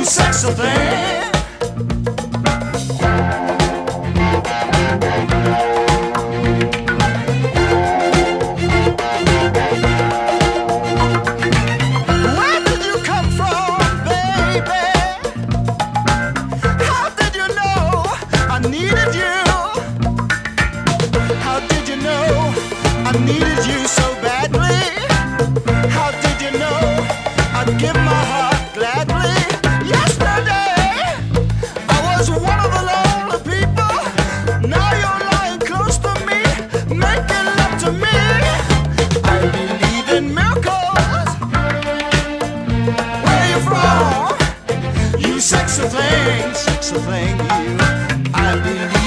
you sexy thing. Where did you come from, baby? How did you know I needed you? How did you know I needed you so badly? How did you know I'd give my heart gladly? Yesterday I was one of the lonely people. Now you're lying close to me, making love to me. I believe in miracles. Where you from? You sexy thing, you. I believe